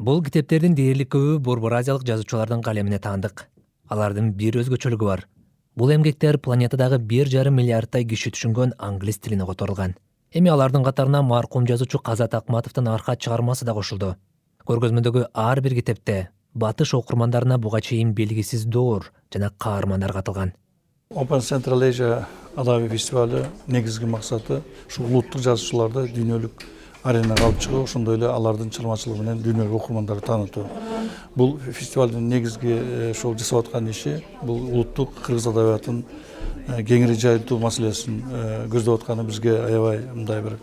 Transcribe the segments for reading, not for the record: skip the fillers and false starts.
Бул китептердин дээрлик көбү Борбор Азиялык жазуучулардын калемине таандык. Алардын бир өзгөчөлүгү бар. Бул эмгектер планетадагы 1,5 миллиардтай киши түшүнгөн англис тилине которулган. Эми алардын катарына маркум жазуучу Казат Акматовдун арка чыгармасы да кошулду. Көргөзмөдөгү ар бир китепте батыш окурмандарына буга чейин белгисиз доор жана каармандар катылган. Open Central Asia Adabi Festivali негизги максаты ушу улуттук жазуучуларды дүйнөлүк аренага алып чыгуу, ошондой эле алардын чыгармачылыгы менен дүйнөлүк окурмандарды таанытуу. Бул фестивалдын негизги ошол жасап аткан иши бул улуттук кыргыз адабиятын кеңири жайылтуу маселесин көздөп атканы бизге аябай мындай бир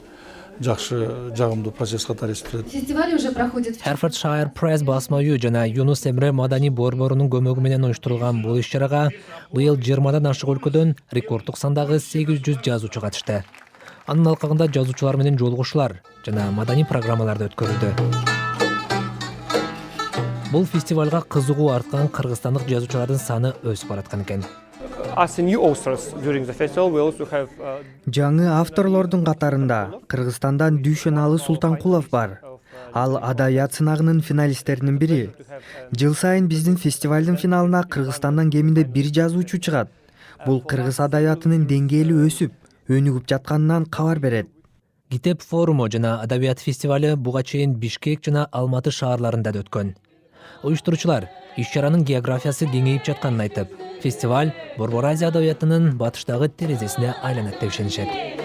жакшы, жагымдуу процесс катары эсептелет. Фестиваль уже проходит. Hertfordshire Press басма үйү жана Юнус Эмре маданий борборунун көмөгү менен уюштурулган бул иш-чарага быйыл 20дан ашык өлкөдөн рекорддук сандагы 800 жазуучу катышты. Анын алкагында жазуучулар менен жолугушуулар жана маданий программалар да өткөрүлдү. Бул фестивалга кызыгуу арткан кыргызстандык жазуучулардын саны өсүп бараткан экен. As new authors during the festival, we also have Жаңы авторлордун катарында Кыргызстандан Дүйшөналы Султанкулов бар. Ал адабият сынагынын финалисттеринин бири. Жыл сайын биздин фестивалдын финалына Кыргызстандан кеминде бир жазуучу чыгат. Бул кыргыз адабиятынын деңгээли өсүп, өнүгүп жатканынан кабар берет. Китеп форуму жана адабият фестивалы буга чейин Бишкек жана Алматы шаарларында да өткөн. Уюштуруучулар иш-чаранын географиясы кеңейип жатканын айтып, фестиваль Борбор Азия адабиятынын батыштагы терезесине айланат деп ишенишет.